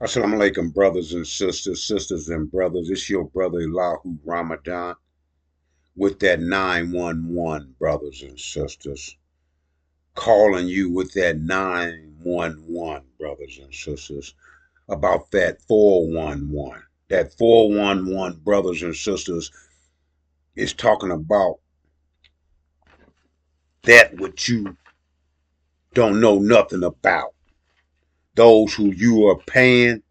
Assalamu alaikum, brothers and sisters and brothers. It's your brother Elahu Ramadan with that 911, brothers and sisters. Calling you with that 911, brothers and sisters, about that 411. That 411, brothers and sisters, is talking about that which you don't know nothing about. Those who you are paying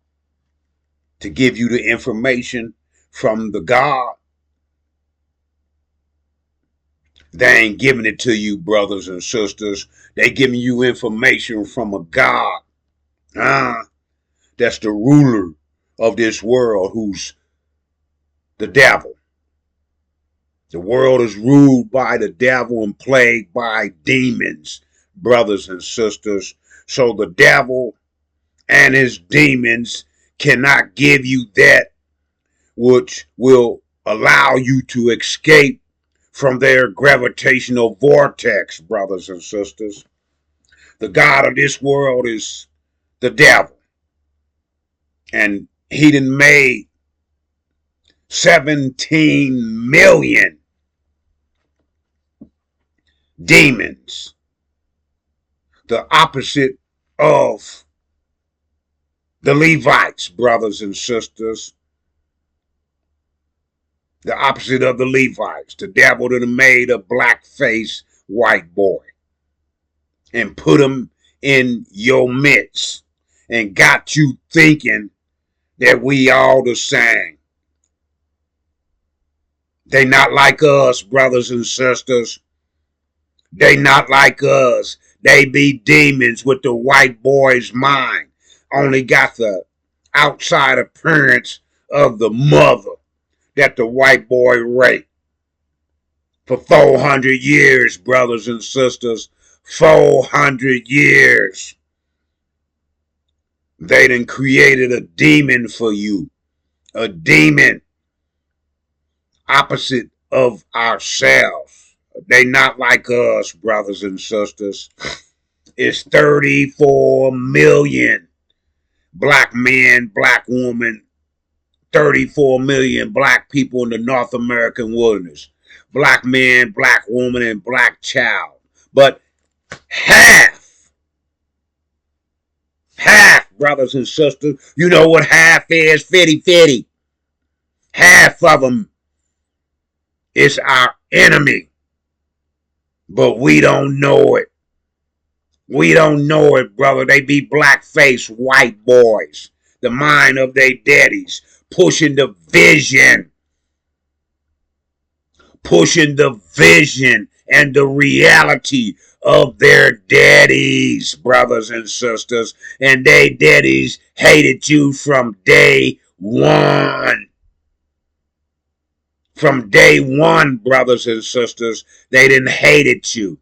to give you the information from the God. They ain't giving it to you, brothers and sisters. They giving you information from a God. That's the ruler of this world, who's the devil. The world is ruled by the devil and plagued by demons, brothers and sisters. So the devil and his demons cannot give you that which will allow you to escape from their gravitational vortex, brothers and sisters. The God of this world is the devil. And he done made 17 million demons. The opposite of the Levites, brothers and sisters. The opposite of the Levites. The devil done made a black-faced white boy and put him in your midst and got you thinking that we all the same. They not like us, brothers and sisters. They not like us. They be demons with the white boy's mind. Only got the outside appearance of the mother that the white boy raped. For 400 years, brothers and sisters. 400 years. They done created a demon for you. A demon opposite of ourselves. They not like us, brothers and sisters. It's 34 million black men, black women, 34 million black people in the North American wilderness. Black man, black woman, and black child. But half, brothers and sisters, you know what half is? 50-50. Half of them is our enemy. But we don't know it. We don't know it, brother. They be black-faced white boys. The mind of their daddies. Pushing the vision. Pushing the vision and the reality of their daddies, brothers and sisters. And they daddies hated you from day one. From day one, brothers and sisters, they didn't hated you.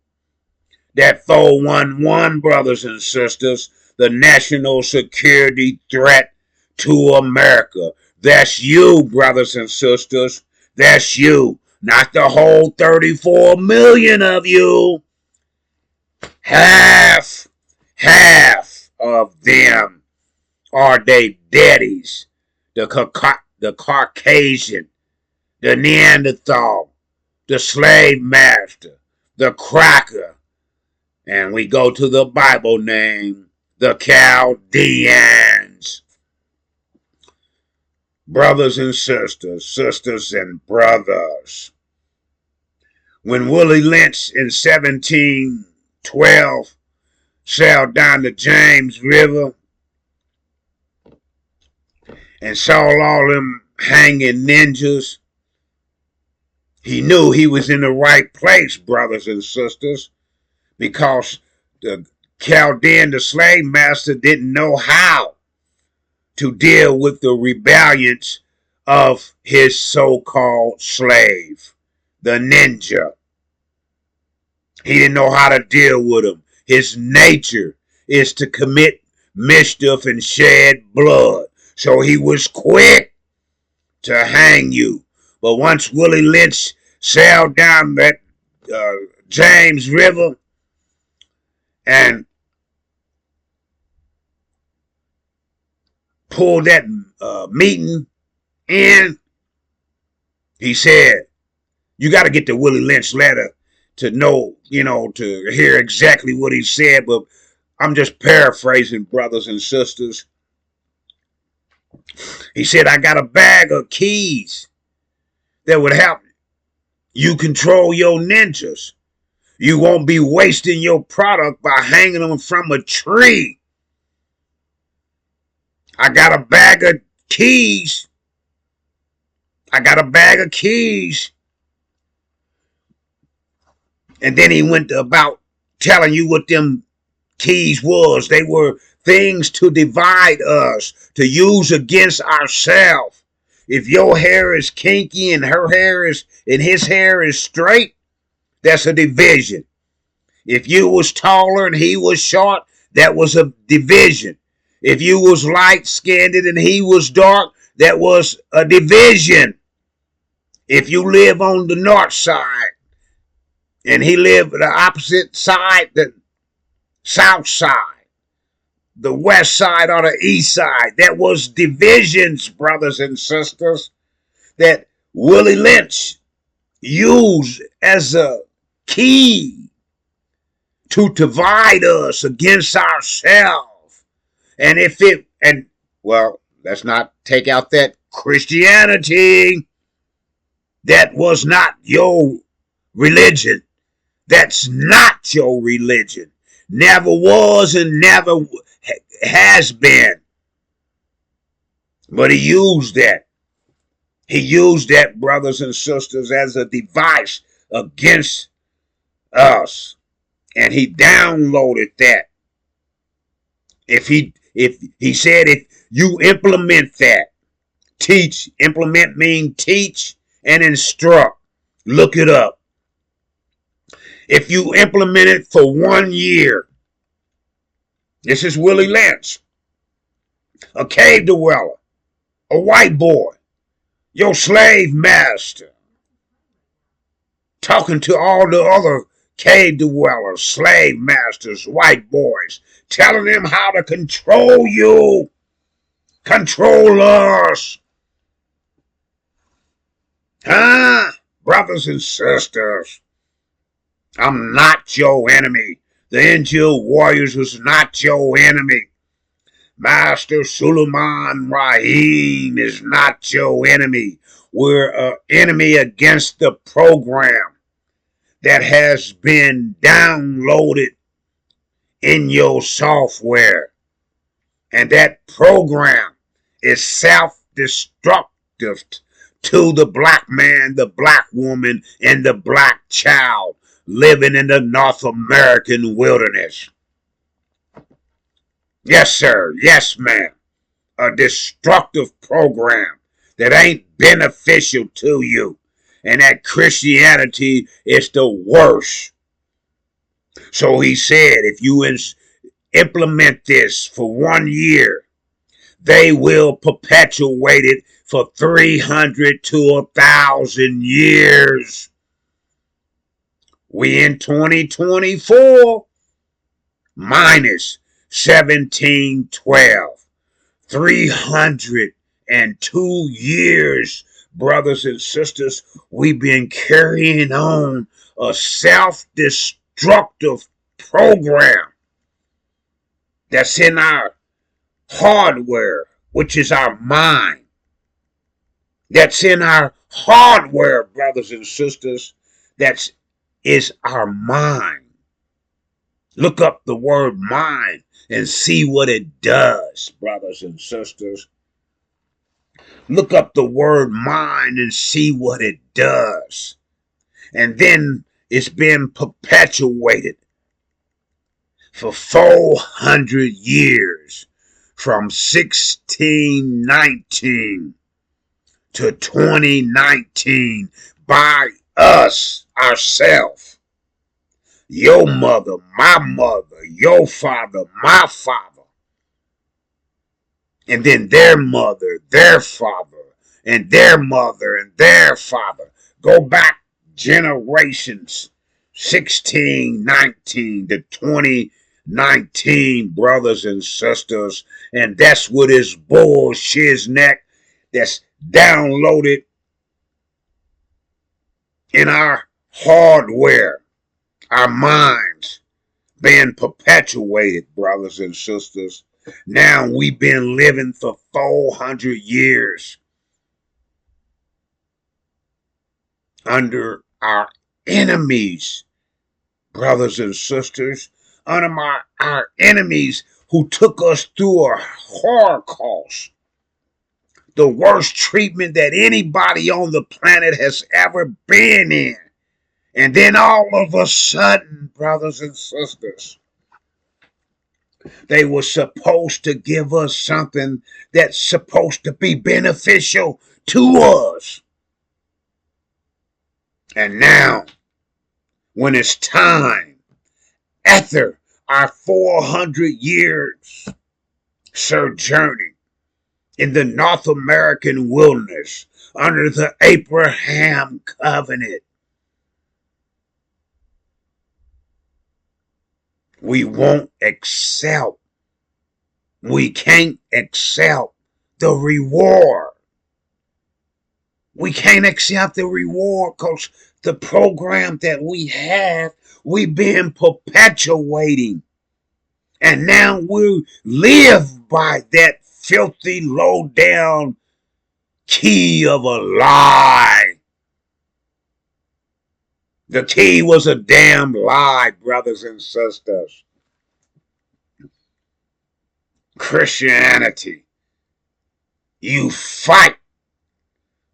That 411, brothers and sisters, the national security threat to America. That's you, brothers and sisters. That's you. Not the whole 34 million of you. Half of them are they daddies. The Caucasian, the Neanderthal, the slave master, the cracker. And we go to the Bible name, the Chaldeans. Brothers and sisters, sisters and brothers. When Willie Lynch in 1712 sailed down the James River and saw all them hanging ninjas, he knew he was in the right place, brothers and sisters, because the Chaldean, the slave master, didn't know how to deal with the rebellions of his so-called slave, the ninja. He didn't know how to deal with him. His nature is to commit mischief and shed blood. So he was quick to hang you. But once Willie Lynch sailed down that James River and pulled that meeting in, he said, you got to get the Willie Lynch letter to know, to hear exactly what he said, but I'm just paraphrasing, brothers and sisters. He said, I got a bag of keys that would help you control your ninjas. You won't be wasting your product by hanging them from a tree. I got a bag of keys. I got a bag of keys. And then he went about telling you what them keys was. They were things to divide us, to use against ourselves. If your hair is kinky and his hair is straight, that's a division. If you was taller and he was short, that was a division. If you was light-skinned and he was dark, that was a division. If you live on the north side and he lived the opposite side, the south side, the west side or the east side, that was divisions, brothers and sisters, that Willie Lynch used as a key to divide us against ourselves. And let's not take out that Christianity. That was not your religion. That's not your religion. Never was and never has been. But he used that. He used that, brothers and sisters, as a device against us. And he downloaded that. If he said, if you implement that, teach, implement mean teach and instruct. Look it up. If you implement it for 1 year, this is Willie Lynch, a cave dweller, a white boy, your slave master, talking to all the other cave dwellers, slave masters, white boys, telling them how to control you, control us. Huh? Brothers and sisters, I'm not your enemy. The Injil warriors was not your enemy. Master Suleiman Rahim is not your enemy. We're an enemy against the program that has been downloaded in your software. And that program is self-destructive to the black man, the black woman, and the black child living in the North American wilderness. Yes, sir. Yes, ma'am. A destructive program that ain't beneficial to you. And that Christianity is the worst. So he said, if you implement this for 1 year, they will perpetuate it for 300 to 1,000 years. We in 2024 minus 1712. 302 years, brothers and sisters, we've been carrying on a self-destructive program that's in our hardware, which is our mind. That's in our hardware, brothers and sisters. That is our mind. Look up the word mind and see what it does, brothers and sisters. Look up the word mind and see what it does. And then it's been perpetuated for 400 years, from 1619 to 2019, by us, ourselves. Your mother, my mother, your father, my father. And then their mother, their father, and their mother, and their father. Go back generations, 1619 to 2019. 19, brothers and sisters. And that's what is bull shizneck that's downloaded in our hardware, our minds being perpetuated, brothers and sisters. Now we've been living for 400 years under our enemies, brothers and sisters, under our enemies who took us through a Holocaust, the worst treatment that anybody on the planet has ever been in. And then all of a sudden, brothers and sisters, they were supposed to give us something that's supposed to be beneficial to us. And now, when it's time, after our 400 years sojourning in the North American wilderness under the Abraham covenant, we won't accept, we can't accept the reward. We can't accept the reward because the program that we have, we've been perpetuating. And now we live by that filthy, low down key of a lie. The key was a damn lie, brothers and sisters. Christianity, you fight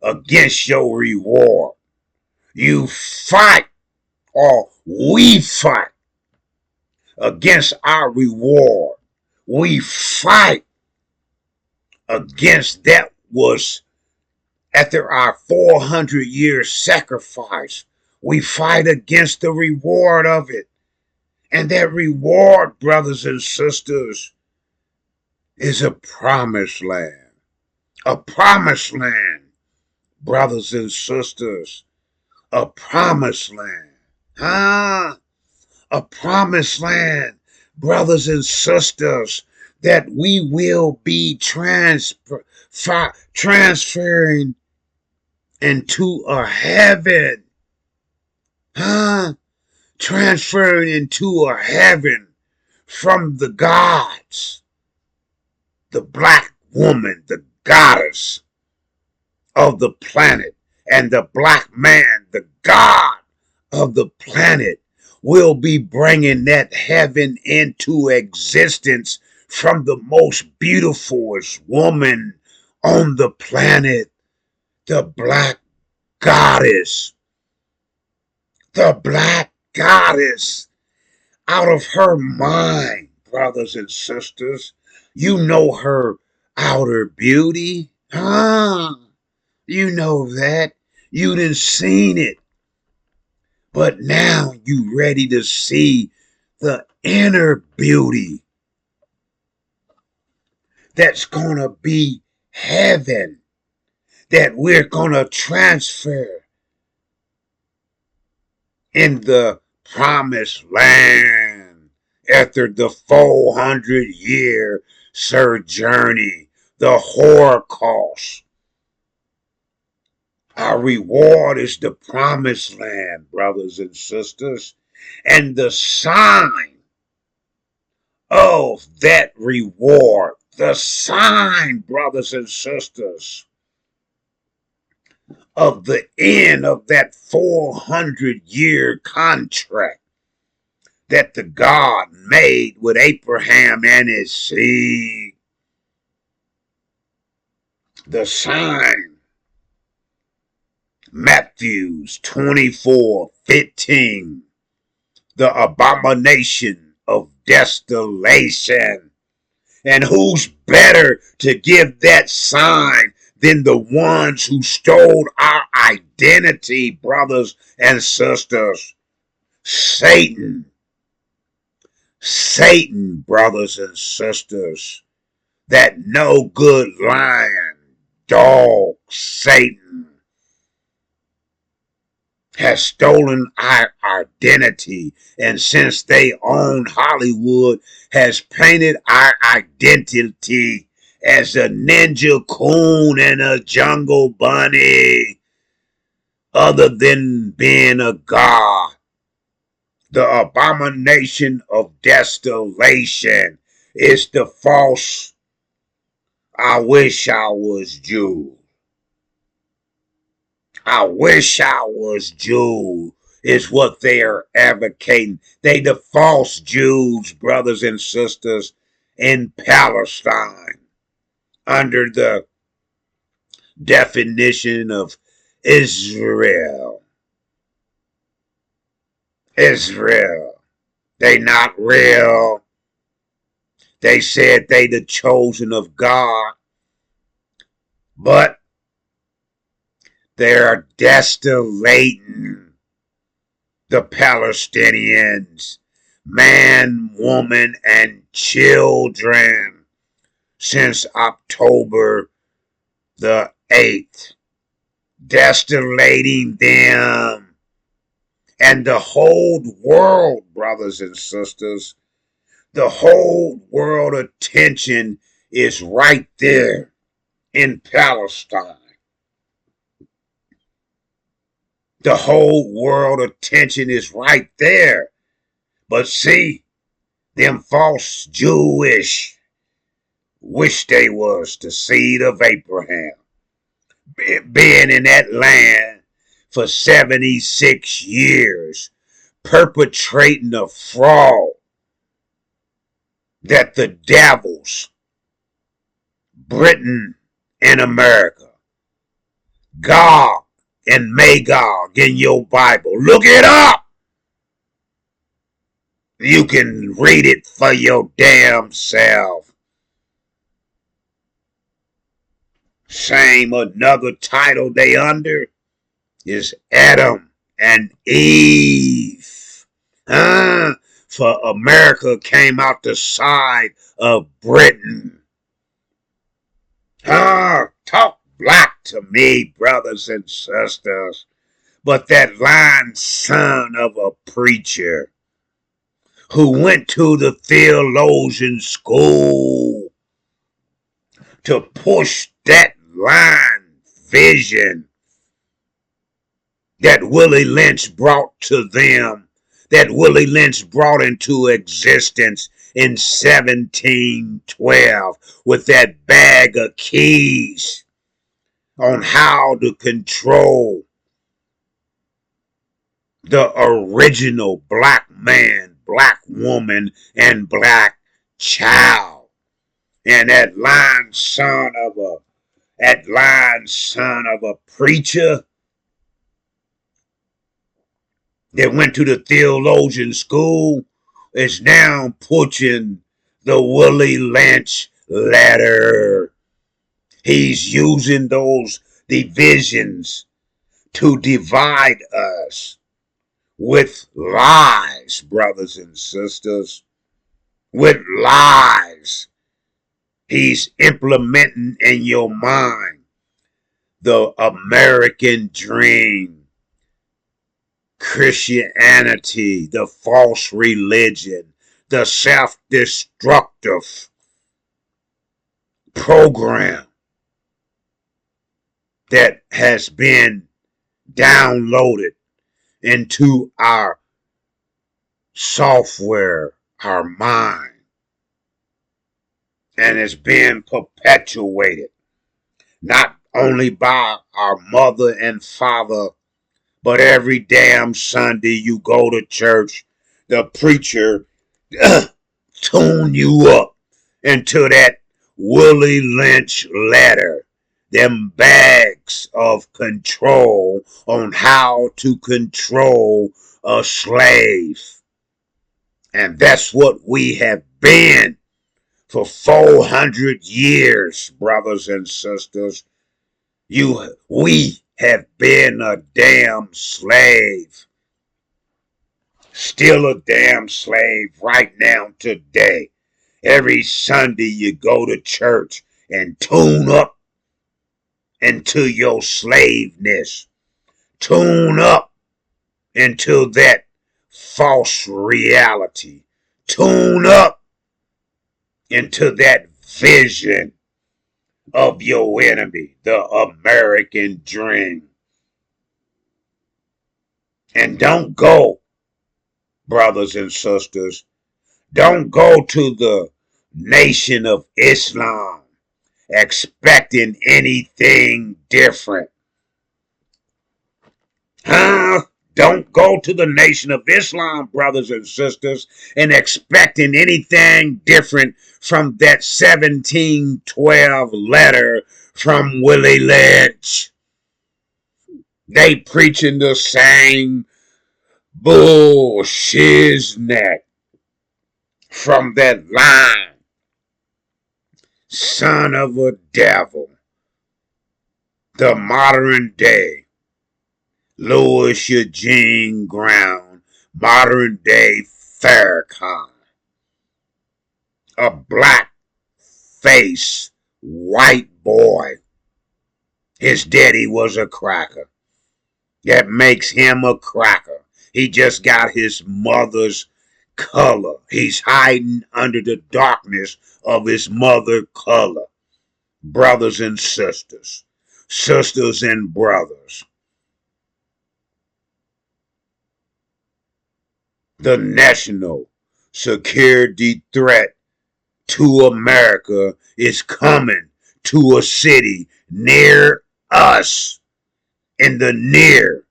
against your reward. You fight, or we fight against our reward. We fight against that was after our 400 years sacrifice. We fight against the reward of it. And that reward, brothers and sisters, is a promised land. A promised land, brothers and sisters. A promised land. A promised land, brothers and sisters, that we will be transferring into a heaven. Transferring into a heaven from the gods. The black woman, the goddess of the planet, and the black man, the god of the planet, will be bringing that heaven into existence from the most beautifulest woman on the planet, the black goddess. The black goddess, out of her mind, brothers and sisters. You know her outer beauty. You know that. You done seen it. But now you ready to see the inner beauty that's going to be heaven, that we're going to transfer in the promised land after the 400-year sojourning, the Holocaust. Our reward is the promised land, brothers and sisters, and the sign of that reward, the sign, brothers and sisters, of the end of that 400-year contract that the God made with Abraham and his seed. The sign, Matthew 24:15, the abomination of desolation. And who's better to give that sign than the ones who stole our identity, brothers and sisters? Satan. Satan, brothers and sisters. That no good lion, dog, Satan. has stolen our identity, and since they own Hollywood, has painted our identity as a ninja coon and a jungle bunny, other than being a god. The abomination of desolation is the false I wish I was Jew. I wish I was Jew is what they are advocating. They the false Jews, brothers and sisters, in Palestine under the definition of Israel. Israel. They not real. They said they the chosen of God, but they're desolating the Palestinians, man, woman, and children since October the 8th, desolating them and the whole world, brothers and sisters. The whole world attention is right there in Palestine. The whole world attention is right there. But see, them false Jewish wish they was the seed of Abraham, being in that land for 76 years, perpetrating a fraud that the devils, Britain and America, Gog and Magog in your Bible, look it up. You can read it for your damn self. Same another title they under is Adam and Eve. For America came out the side of Britain. Talk black to me, brothers and sisters. But that lying son of a preacher who went to the theologian school to push that line vision that Willie Lynch brought to them, that Willie Lynch brought into existence in 1712 with that bag of keys on how to control the original black man, black woman, and black child. And that lying son of a preacher that went to the theologian school is now pushing the Willie Lynch ladder. He's using those divisions to divide us with lies, brothers and sisters. With lies. He's implementing in your mind the American dream, Christianity, the false religion, the self-destructive program that has been downloaded into our software, our mind, and is being perpetuated not only by our mother and father, but every damn Sunday you go to church, the preacher tune you up into that Willie Lynch ladder, them bags of control on how to control a slave. And that's what we have been for 400 years, brothers and sisters. We have been a damn slave. Still a damn slave right now today. Every Sunday you go to church and tune up into your slaveness. Tune up into that false reality. Tune up into that vision of your enemy, the American dream. And don't go, brothers and sisters, don't go to the nation of Islam expecting anything different. Huh? Don't go to the nation of Islam, brothers and sisters, and expecting anything different from that 1712 letter from Willie Lynch. They preaching the same bullshiznet from that line. Son of a devil. The modern day Louis Eugene Ground, modern day Farrakhan. A black face white boy. His daddy was a cracker. That makes him a cracker. He just got his mother's color. He's hiding under the darkness of his mother's color. Brothers and sisters. Sisters and brothers. The national security threat to America is coming to a city near us in the near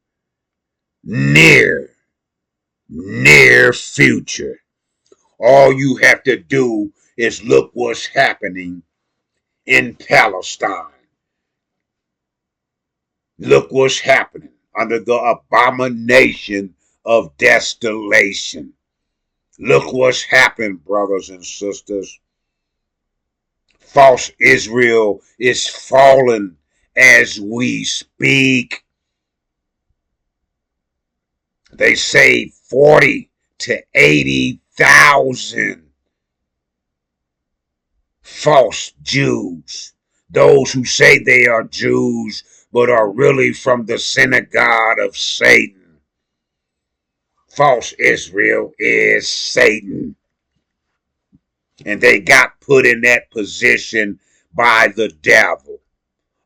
future. All you have to do is look what's happening in Palestine. Look what's happening under the abomination of desolation. Look what's happened, brothers and sisters. False Israel is falling as we speak. They say 40 to 80,000 false Jews. Those who say they are Jews but are really from the synagogue of Satan. False Israel is Satan. And they got put in that position by the devil.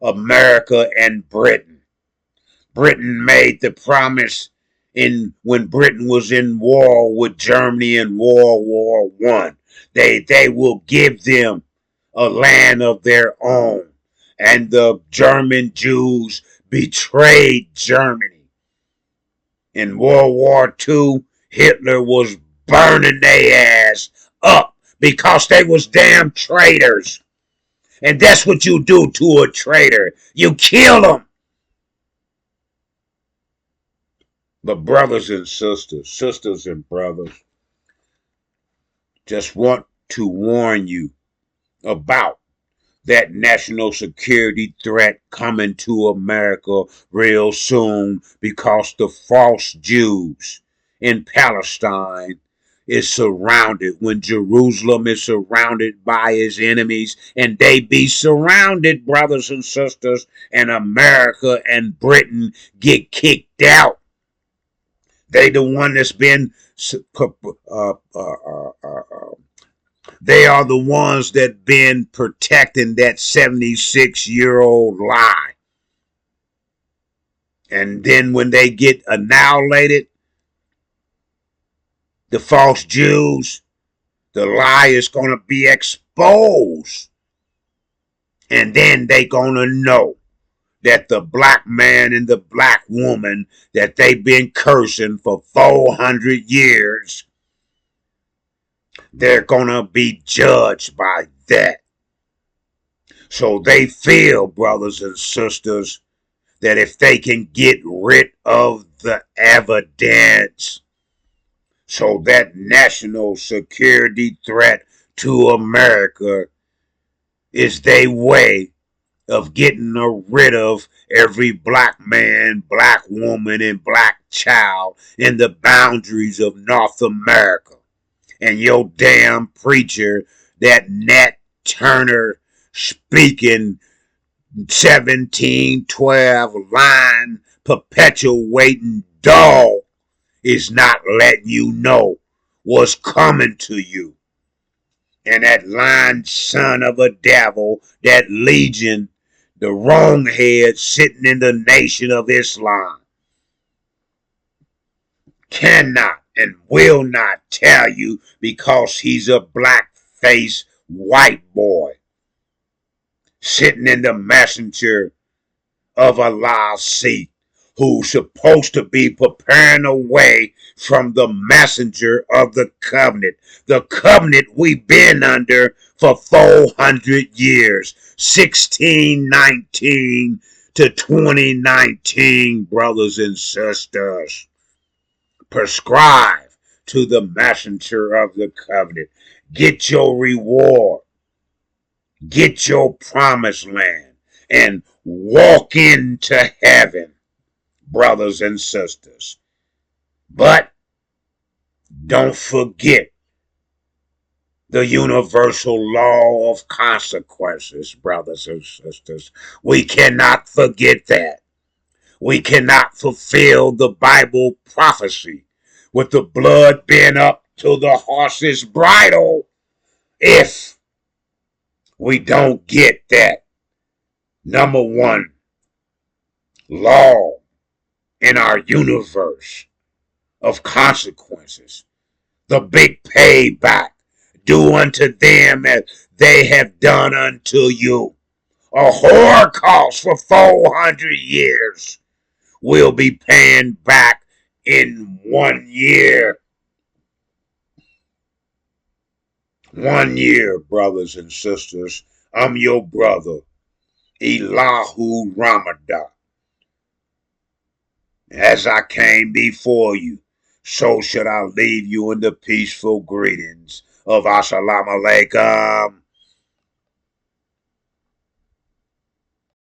America and Britain. Britain made the promise when Britain was in war with Germany in World War I. They will give them a land of their own. And the German Jews betrayed Germany. In World War II, Hitler was burning their ass up because they was damn traitors. And that's what you do to a traitor. You kill them. But brothers and sisters and brothers, just want to warn you about that national security threat coming to America real soon, because the false Jews in Palestine is surrounded. When Jerusalem is surrounded by his enemies, and they be surrounded, brothers and sisters, and America and Britain get kicked out. They the one that's been they are the ones that been protecting that 76-year-old lie. And then when they get annihilated, the false Jews, the lie is going to be exposed. And then they going to know that the black man and the black woman that they've been cursing for 400 years, they're going to be judged by that. So they feel, brothers and sisters, that if they can get rid of the evidence, so that national security threat to America is their way of getting rid of every black man, black woman, and black child in the boundaries of North America. And your damn preacher, that Nat Turner speaking 1712 line perpetuating dog, is not letting you know what's coming to you. And that lying son of a devil, that legion, the wrong head sitting in the nation of Islam, cannot and will not tell you because he's a black-faced white boy sitting in the messenger of Allah's seat, who's supposed to be preparing a way from the messenger of the covenant we've been under for 400 years, 1619 to 2019, brothers and sisters. Prescribe to the messenger of the covenant. Get your reward. Get your promised land and walk into heaven, brothers and sisters. But don't forget the universal law of consequences, brothers and sisters. We cannot forget that. We cannot fulfill the Bible prophecy with the blood being up to the horse's bridle if we don't get that number one law in our universe of consequences. The big payback. Do unto them as they have done unto you. A holocaust for 400 years. We'll be paying back in 1 year. 1 year, brothers and sisters. I'm your brother, Elahu Ramadan. As I came before you, so should I leave you in the peaceful greetings of Assalamu alaikum.